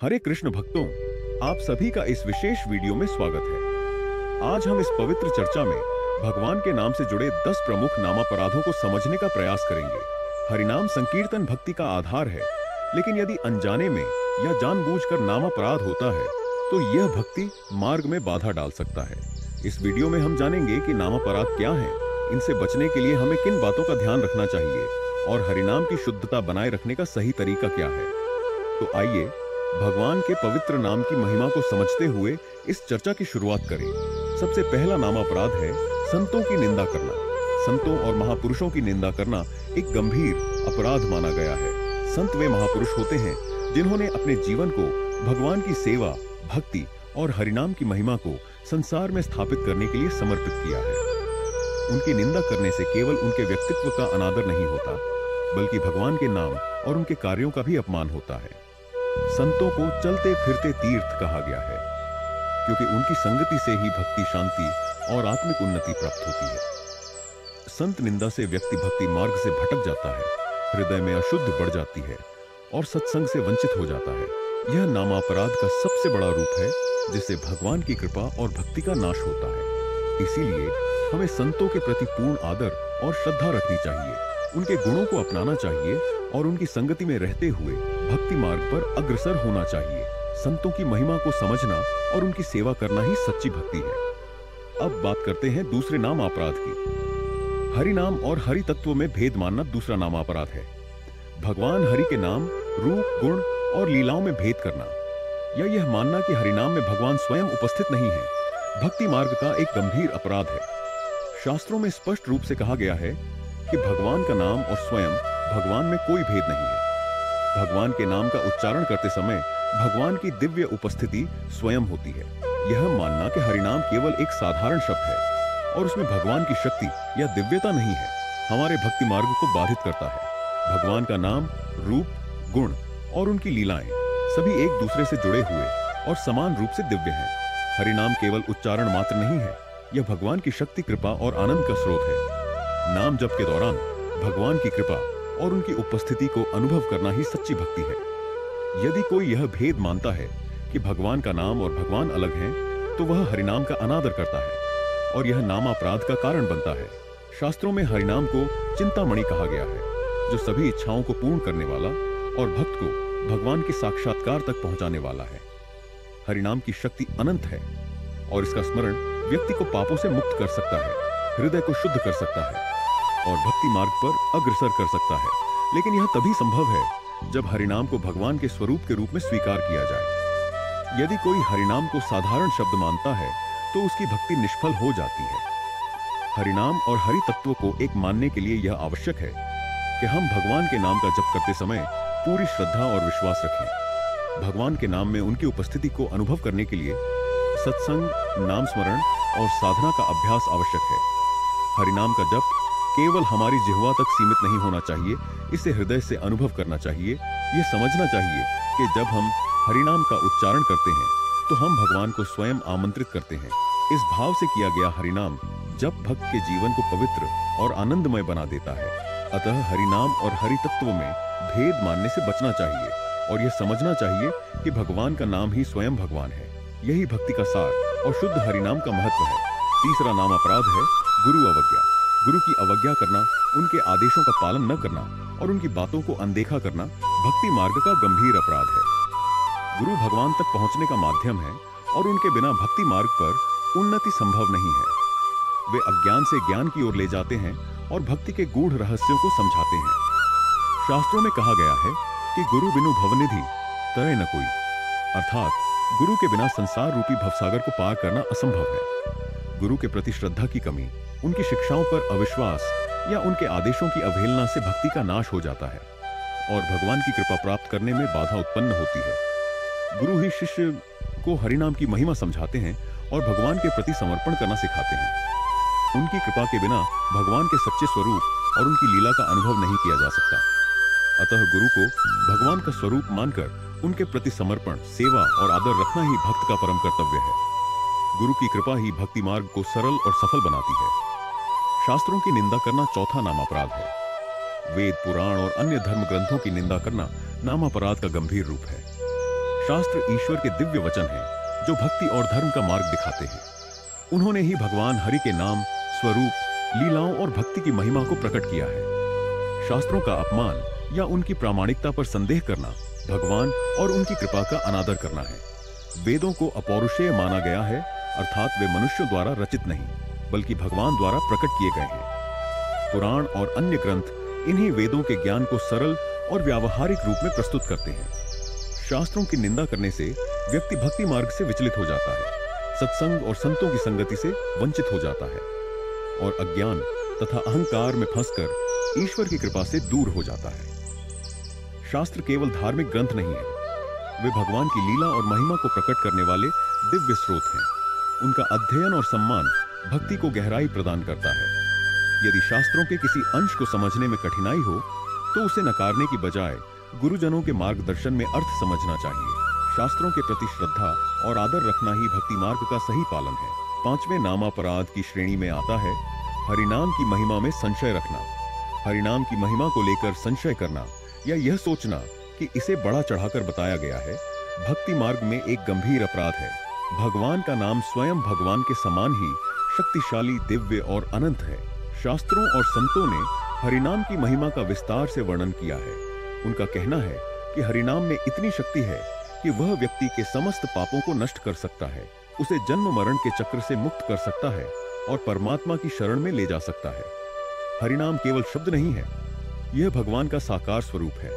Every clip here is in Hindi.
हरे कृष्ण भक्तों, आप सभी का इस विशेष वीडियो में स्वागत है। आज हम इस पवित्र चर्चा में भगवान के नाम से जुड़े 10 प्रमुख नामापराधों को समझने का प्रयास करेंगे। हरिनाम संकीर्तन भक्ति का आधार है, लेकिन यदि अनजाने में या जानबूझकर नामापराध होता है तो यह भक्ति मार्ग में बाधा डाल सकता है। इस वीडियो में हम जानेंगे कि नामापराध क्या है, इनसे बचने के लिए हमें किन बातों का ध्यान रखना चाहिए और हरिनाम की शुद्धता बनाए रखने का सही तरीका क्या है। तो आइए भगवान के पवित्र नाम की महिमा को समझते हुए इस चर्चा की शुरुआत करें। सबसे पहला नामापराध है संतों की निंदा करना। संतों और महापुरुषों की निंदा करना एक गंभीर अपराध माना गया है। संत वे महापुरुष होते हैं जिन्होंने अपने जीवन को भगवान की सेवा, भक्ति और हरिनाम की महिमा को संसार में स्थापित करने के लिए समर्पित किया है। उनकी निंदा करने से केवल उनके व्यक्तित्व का अनादर नहीं होता, बल्कि भगवान के नाम और उनके कार्यों का भी अपमान होता है। संतों को चलते फिरते तीर्थ कहा गया है, क्योंकि उनकी संगति से ही भक्ति, शांति और आत्मिक उन्नति प्राप्त होती है। संत निंदा से व्यक्ति भक्ति मार्ग से भटक जाता है, हृदय में अशुद्ध बढ़ जाती है और सत्संग से वंचित हो जाता है। यह नामापराध का सबसे बड़ा रूप है, जिससे भगवान की कृपा और भक्ति का नाश होता है। इसीलिए हमें संतों के प्रति पूर्ण आदर और श्रद्धा रखनी चाहिए, उनके गुणों को अपनाना चाहिए और उनकी संगति में रहते हुए भक्ति मार्ग पर अग्रसर होना चाहिए। संतों की महिमा को समझना और उनकी सेवा करना ही सच्ची भक्ति है। अब बात करते हैं दूसरे नाम अपराध की। हरि नाम और हरि तत्व में भेद मानना दूसरा नाम अपराध है। भगवान हरि के नाम, रूप, गुण और लीलाओं में भेद करना या यह मानना कि हरिनाम में भगवान स्वयं उपस्थित नहीं है, भक्ति मार्ग का एक गंभीर अपराध है। शास्त्रों में स्पष्ट रूप से कहा गया है कि भगवान का नाम और स्वयं भगवान में कोई भेद नहीं है। भगवान के नाम का उच्चारण करते समय भगवान की दिव्य उपस्थिति स्वयं होती है। यह मानना कि हरिनाम केवल एक साधारण शब्द है और उसमें भगवान की शक्ति या दिव्यता नहीं है, हमारे भक्ति मार्ग को बाधित करता है। भगवान का नाम, रूप, गुण और उनकी लीलाएं सभी एक दूसरे से जुड़े हुए और समान रूप से दिव्य हैं। हरिनाम केवल उच्चारण मात्र नहीं है, यह भगवान की शक्ति, कृपा और आनंद का स्रोत है। नाम जप के दौरान भगवान की कृपा और उनकी उपस्थिति को अनुभव करना ही सच्ची भक्ति है। यदि कोई यह भेद मानता है कि भगवान का नाम और भगवान अलग हैं, तो वह हरिनाम का अनादर करता है और यह नामापराध का कारण बनता है। शास्त्रों में हरिनाम को चिंतामणि कहा गया है, जो सभी इच्छाओं को पूर्ण करने वाला और भक्त को भगवान के साक्षात्कार तक पहुंचाने वाला है। हरिनाम की शक्ति अनंत है और इसका स्मरण व्यक्ति को पापों से मुक्त कर सकता है, हृदय को शुद्ध कर सकता है और भक्ति मार्ग पर अग्रसर कर सकता है। लेकिन यह तभी संभव है जब हरिनाम को भगवान के स्वरूप के रूप में स्वीकार किया जाए। यदि कोई हरिनाम को साधारण शब्द मानता है तो उसकी भक्ति निष्फल हो जाती है। हरिनाम और हरि तत्व को एक मानने के लिए यह आवश्यक है कि हम भगवान के नाम का जप करते समय पूरी श्रद्धा और विश्वास रखें। भगवान के नाम में उनकी उपस्थिति को अनुभव करने के लिए सत्संग, नाम स्मरण और साधना का अभ्यास आवश्यक है। हरिनाम का जप केवल हमारी जिह्वा तक सीमित नहीं होना चाहिए, इसे हृदय से अनुभव करना चाहिए। यह समझना चाहिए कि जब हम हरिनाम का उच्चारण करते हैं तो हम भगवान को स्वयं आमंत्रित करते हैं। इस भाव से किया गया हरिनाम जप भक्त के जीवन को पवित्र और आनंदमय बना देता है। अतः हरिनाम और हरि तत्व में भेद मानने से बचना चाहिए और यह समझना चाहिए कि भगवान का नाम ही स्वयं भगवान है। यही भक्ति का सार और शुद्ध हरिनाम का महत्व है। तीसरा नाम अपराध है गुरु अवज्ञा। गुरु की अवज्ञा करना, उनके आदेशों का पालन न करना और उनकी बातों को अनदेखा करना भक्ति मार्ग का गंभीर अपराध है। गुरु भगवान तक पहुंचने का माध्यम है और उनके बिना भक्ति मार्ग पर उन्नति संभव नहीं है। वे अज्ञान से ज्ञान की ओर ले जाते हैं और भक्ति के गूढ़ रहस्यों को समझाते हैं। शास्त्रों में कहा गया है कि गुरु बिनु भवनिधि तरे न कोई, अर्थात गुरु के बिना संसार रूपी भवसागर को पार करना असंभव है। गुरु के प्रति श्रद्धा की कमी, उनकी शिक्षाओं पर अविश्वास या उनके आदेशों की अवहेलना से भक्ति का नाश हो जाता है और भगवान की कृपा प्राप्त करने में बाधा उत्पन्न होती है। गुरु ही शिष्य को हरिनाम की महिमा समझाते हैं और भगवान के प्रति समर्पण करना सिखाते हैं। उनकी कृपा के बिना भगवान के सच्चे स्वरूप और उनकी लीला का अनुभव नहीं किया जा सकता। अतः गुरु को भगवान का स्वरूप मानकर उनके प्रति समर्पण, सेवा और आदर रखना ही भक्त का परम कर्तव्य है। गुरु की कृपा ही भक्ति मार्ग को सरल और सफल बनाती है। शास्त्रों की निंदा करना चौथा नामापराध है। वेद, पुराण और अन्य धर्म ग्रंथों की निंदा करना नामापराध का गंभीर रूप है। शास्त्र ईश्वर के दिव्य वचन हैं जो भक्ति और धर्म का मार्ग दिखाते हैं। उन्होंने ही भगवान हरि के नाम, स्वरूप, लीलाओं और भक्ति की महिमा को प्रकट किया है। शास्त्रों का अपमान या उनकी प्रामाणिकता पर संदेह करना भगवान और उनकी कृपा का अनादर करना है। वेदों को अपौरुषेय माना गया है, अर्थात वे मनुष्यों द्वारा रचित नहीं बल्कि भगवान द्वारा प्रकट किए गए हैं। पुराण और अन्य ग्रंथ इन्हीं वेदों के ज्ञान को सरल और व्यावहारिक रूप में प्रस्तुत करते हैं। शास्त्रों की निंदा करने से व्यक्ति भक्ति मार्ग से विचलित हो जाता है, सत्संग और संतों की संगति से वंचित हो जाता है और अज्ञान तथा अहंकार में फंसकर ईश्वर की कृपा से दूर हो जाता है। शास्त्र केवल धार्मिक ग्रंथ नहीं है, वे भगवान की लीला और महिमा को प्रकट करने वाले दिव्य स्रोत हैं। उनका अध्ययन और सम्मान भक्ति को गहराई प्रदान करता है। यदि शास्त्रों के किसी अंश को समझने में कठिनाई हो तो उसे नकारने की बजाय गुरुजनों के मार्गदर्शन में अर्थ समझना चाहिए। शास्त्रों के प्रति श्रद्धा और आदर रखना ही भक्ति मार्ग का सही पालन है। 5वें नामापराध की श्रेणी में आता है हरिनाम की महिमा में संशय रखना। हरिनाम की महिमा को लेकर संशय करना या यह सोचना कि इसे बड़ा चढ़ाकर बताया गया है, भक्ति मार्ग में एक गंभीर अपराध है। भगवान का नाम स्वयं भगवान के समान ही शक्तिशाली, दिव्य और अनंत है। शास्त्रों और संतों ने हरिनाम की महिमा का विस्तार से वर्णन किया है। उनका कहना है कि हरिनाम में इतनी शक्ति है कि वह व्यक्ति के समस्त पापों को नष्ट कर सकता है, उसे जन्म मरण के चक्र से मुक्त कर सकता है और परमात्मा की शरण में ले जा सकता है। हरिनाम केवल शब्द नहीं है, यह भगवान का साकार स्वरूप है।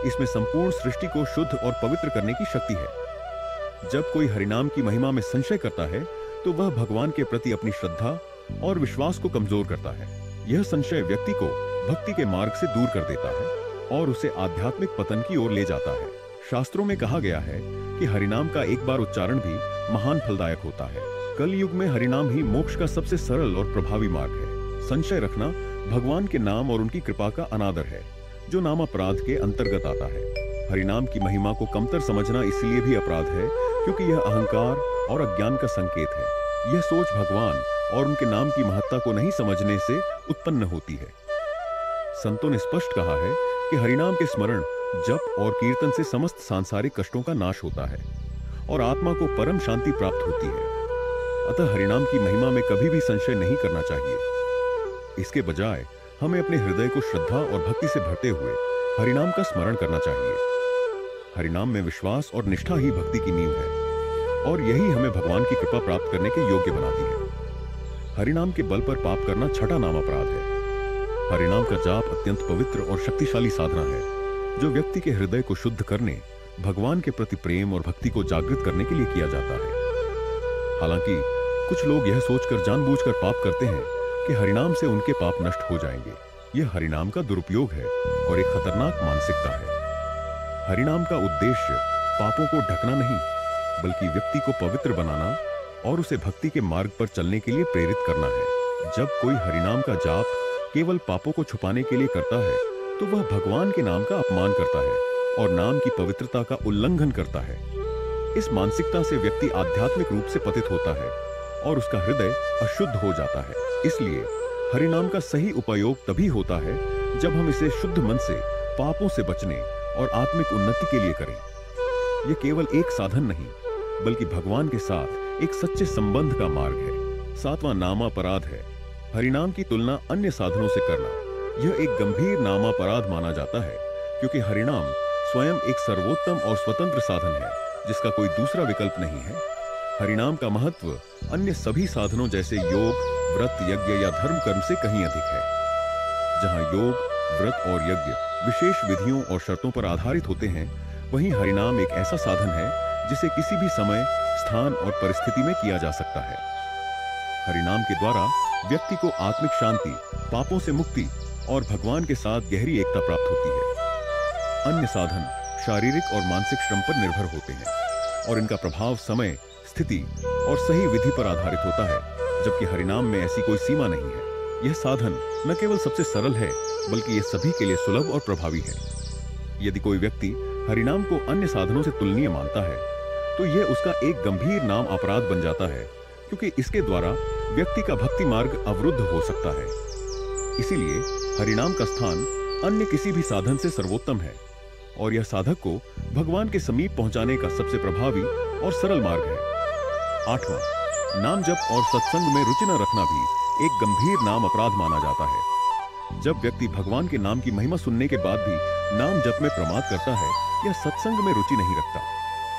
इसमें संपूर्ण सृष्टि को शुद्ध और पवित्र करने की शक्ति है। जब कोई हरिनाम की महिमा में संशय करता है तो वह भगवान के प्रति अपनी श्रद्धा और विश्वास को कमजोर करता है। यह संशय व्यक्ति को भक्ति के मार्ग से दूर कर देता है और उसे आध्यात्मिक पतन की ओर ले जाता है। शास्त्रों में कहा गया है कि हरिनाम का एक बार उच्चारण भी महान फलदायक होता है। कल युग में हरिनाम ही मोक्ष का सबसे सरल और प्रभावी मार्ग है। संशय रखना भगवान के नाम और उनकी कृपा का अनादर है, जो नाम अपराध के अंतर्गत आता है। हरिनाम की महिमा को कमतर समझना इसलिए भी अपराध है क्योंकि यह अहंकार और अज्ञान का संकेत है। यह सोच भगवान और उनके नाम की महत्ता को नहीं समझने से उत्पन्न होती है। संतों ने स्पष्ट कहा है कि हरिनाम के स्मरण, जप और कीर्तन से समस्त सांसारिक कष्टों का नाश होता है और आत्मा को परम शांति प्राप्त होती है। अतः हरिनाम की महिमा में कभी भी संशय नहीं करना चाहिए। इसके बजाय हमें अपने हृदय को श्रद्धा और भक्ति से भरते हुए हरिनाम का स्मरण करना चाहिए। हरिनाम में विश्वास और निष्ठा ही भक्ति की नींव है और यही हमें भगवान की कृपा प्राप्त करने के योग्य बनाती है। हरिनाम के बल पर पाप करना छठा नाम अपराध है। हरिनाम का जाप अत्यंत पवित्र और शक्तिशाली साधना है जो व्यक्ति के हृदय को शुद्ध करने, भगवान के प्रति प्रेम और भक्ति को जागृत करने के लिए किया जाता है। हालांकि कुछ लोग यह सोचकर जानबूझकर पाप करते हैं कि हरिनाम से उनके पाप नष्ट हो जाएंगे। यह हरिनाम का दुरुपयोग है और एक खतरनाक मानसिकता है। हरिनाम का उद्देश्य पापों को ढकना नहीं, बल्कि व्यक्ति को पवित्र बनाना और उसे भक्ति के मार्ग पर चलने के लिए प्रेरित करना है। जब कोई हरिनाम का जाप केवल पापों को छुपाने के लिए करता है तो वह भगवान के नाम का अपमान करता है और नाम की पवित्रता का उल्लंघन करता है। इस मानसिकता से व्यक्ति आध्यात्मिक रूप से पतित होता है और उसका हृदय अशुद्ध हो जाता है। इसलिए हरिनाम का सही उपयोग तभी होता है जब हम इसे शुद्ध मन से पापों से बचने और आत्मिक उन्नति के लिए करें। यह केवल एक साधन नहीं, बल्कि भगवान के साथ एक सच्चे संबंध का मार्ग है। 7वां नामापराध है हरिनाम की तुलना अन्य साधनों से करना। यह एक गंभीर नामापराध माना जाता है क्योंकि हरिनाम स्वयं एक सर्वोत्तम और स्वतंत्र साधन है जिसका कोई दूसरा विकल्प नहीं है। हरिनाम का महत्व अन्य सभी साधनों जैसे योग, व्रत, यज्ञ या धर्म कर्म से कहीं अधिक है। जहां योग, व्रत और यज्ञ विशेष विधियों और शर्तों पर आधारित होते हैं, वहीं हरिनाम एक ऐसा साधन है जिसे किसी भी समय, स्थान और परिस्थिति में किया जा सकता है। हरिनाम के द्वारा व्यक्ति को आत्मिक शांति, पापों से मुक्ति और भगवान के साथ गहरी एकता प्राप्त होती है। अन्य साधन शारीरिक और मानसिक श्रम पर निर्भर होते हैं और इनका प्रभाव समय, स्थिति और सही विधि पर आधारित होता है, जबकि हरिनाम में ऐसी कोई सीमा नहीं है। यह साधन न केवल सबसे सरल है, बल्कि यह सभी के लिए सुलभ और प्रभावी है। यदि कोई व्यक्ति हरिनाम को अन्य साधनों से तुलनीय मानता है, तो यह उसका एक गंभीर नाम अपराध बन जाता है, क्योंकि इसके द्वारा व्यक्ति का भक्ति मार्ग अवरुद्ध हो सकता है। इसीलिए हरिनाम का स्थान अन्य किसी भी साधन से सर्वोत्तम है और यह साधक को भगवान के समीप पहुंचाने का सबसे प्रभावी और सरल मार्ग है। 8वां, नाम जप और सत्संग में रुचि न रखना भी एक गंभीर नाम अपराध माना जाता है। जब व्यक्ति भगवान के नाम की महिमा सुनने के बाद भी नाम जप में प्रमाद करता है या सत्संग में रुचि नहीं रखता,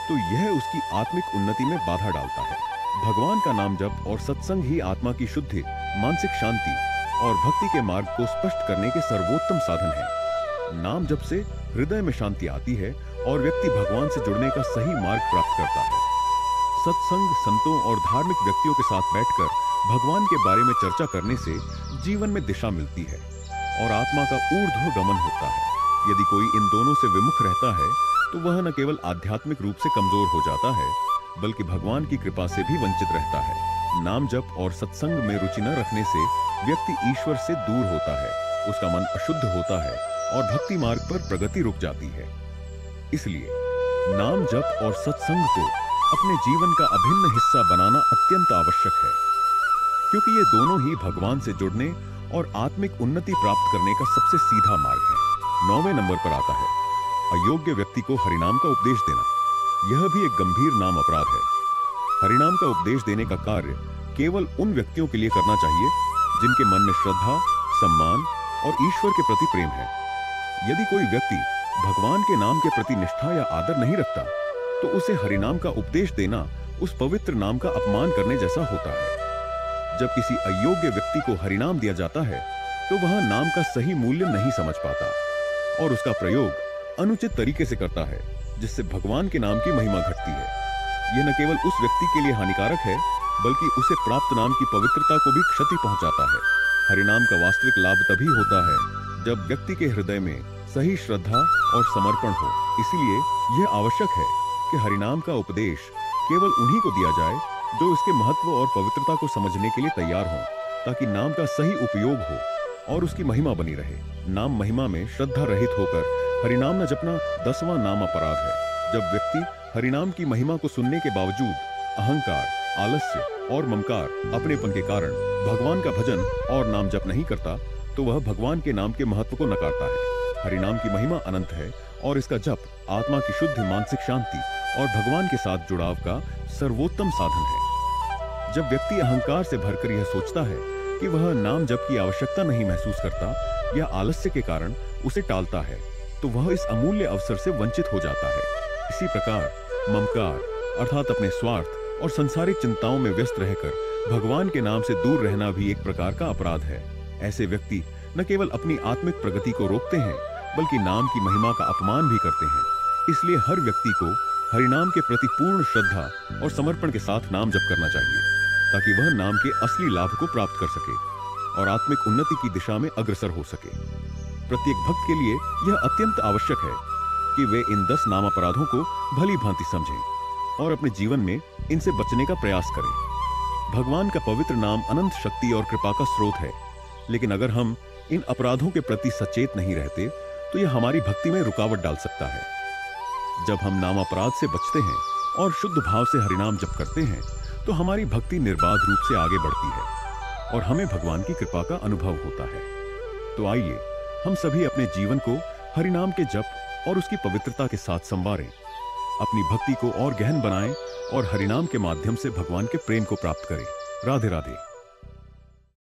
तो यह उसकी आत्मिक उन्नति में बाधा डालता है। भगवान का नाम जप और सत्संग ही आत्मा की शुद्धि, मानसिक शांति और भक्ति के मार्ग को स्पष्ट करने के सर्वोत्तम साधन है। नाम जप से हृदय में शांति आती है और व्यक्ति भगवान से जुड़ने का सही मार्ग प्राप्त करता है। सत्संग, संतों और धार्मिक व्यक्तियों के साथ बैठकर भगवान के बारे में चर्चा करने से जीवन में दिशा मिलती है और आत्मा का ऊर्ध्व गमन होता है। यदि कोई इन दोनों से विमुख रहता है तो वह न केवल आध्यात्मिक रूप से कमजोर हो जाता है, बल्कि भगवान की कृपा से भी वंचित रहता है। नाम जप और सत्संग में रुचि न रखने से व्यक्ति ईश्वर से दूर होता है, उसका मन अशुद्ध होता है और भक्ति मार्ग पर प्रगति रुक जाती है। इसलिए नाम जप और सत्संग को अपने जीवन का अभिन्न हिस्सा बनाना अत्यंत आवश्यक है, क्योंकि ये दोनों ही भगवान से जुड़ने और आत्मिक उन्नति प्राप्त करने का सबसे सीधा मार्ग है। 9वें नंबर पर आता है अयोग्य व्यक्ति को हरिनाम का उपदेश देना। यह भी एक गंभीर नाम अपराध है। हरिनाम का उपदेश देने का कार्य केवल उन व्यक्तियों के लिए करना चाहिए जिनके मन में श्रद्धा, सम्मान और ईश्वर के प्रति प्रेम है। यदि कोई व्यक्ति भगवान के नाम के प्रति निष्ठा या आदर नहीं रखता, तो उसे हरिनाम का उपदेश देना उस पवित्र नाम का अपमान करने जैसा होता है। जब किसी अयोग्य व्यक्ति को हरिनाम दिया जाता है, तो वह नाम का सही मूल्य नहीं समझ पाता और उसका प्रयोग अनुचित तरीके से करता है, जिससे भगवान के नाम की महिमा घटती है। यह न केवल उस व्यक्ति के लिए हानिकारक है, बल्कि उसे प्राप्त नाम की पवित्रता को भी क्षति पहुंचाता है। हरिनाम का वास्तविक लाभ तभी होता है जब व्यक्ति के हृदय में सही श्रद्धा और समर्पण हो। इसलिए यह आवश्यक है कि हरिनाम का उपदेश केवल उन्हीं को दिया जाए जो इसके महत्व और पवित्रता को समझने के लिए तैयार हों, ताकि नाम का सही उपयोग हो और उसकी महिमा बनी रहे। नाम महिमा में श्रद्धा रहित होकर हरिनाम न जपना 10वां नाम अपराध है। जब व्यक्ति हरिनाम की महिमा को सुनने के बावजूद अहंकार, आलस्य और ममकार, अपनेपन के कारण भगवान का भजन और नाम जप नहीं करता, तो वह भगवान के नाम के महत्व को नकारता है। हरिनाम की महिमा अनंत है और इसका जप आत्मा की शुद्ध, मानसिक शांति और भगवान के साथ जुड़ाव का सर्वोत्तम साधन है। जब व्यक्ति अहंकार से भरकर यह सोचता है कि वह नाम जप की आवश्यकता नहीं महसूस करता या आलस्य के कारण उसे टालता है, तो वह इस अमूल्य अवसर से वंचित हो जाता है। इसी प्रकार ममकार अर्थात अपने स्वार्थ और संसारिक चिंताओं में व्यस्त रहकर भगवान के नाम से दूर रहना भी एक प्रकार का अपराध है। ऐसे व्यक्ति न केवल अपनी आत्मिक प्रगति को रोकते हैं, बल्कि नाम की महिमा का अपमान भी करते हैं। इसलिए हर व्यक्ति को हरिनाम के प्रति पूर्ण श्रद्धा और समर्पण के साथ नाम जप करना चाहिए, ताकि वह नाम के असली लाभ को प्राप्त कर सके और आत्मिक उन्नति की दिशा में अग्रसर हो सके। प्रत्येक भक्त के लिए यह अत्यंत आवश्यक है कि वे इन 10 नाम अपराधों को भली भांति समझें और अपने जीवन में इनसे बचने का प्रयास करें। भगवान का पवित्र नाम अनंत शक्ति और कृपा का स्रोत है, लेकिन अगर हम इन अपराधों के प्रति सचेत नहीं रहते, तो यह हमारी भक्ति में रुकावट डाल सकता है। जब हम नाम अपराध से बचते हैं और शुद्ध भाव से हरिनाम जप करते हैं, तो हमारी भक्ति निर्बाध रूप से आगे बढ़ती है और हमें भगवान की कृपा का अनुभव होता है। तो आइए हम सभी अपने जीवन को हरिनाम के जप और उसकी पवित्रता के साथ संवारें, अपनी भक्ति को और गहन बनाएं और हरिनाम के माध्यम से भगवान के प्रेम को प्राप्त करें। राधे राधे।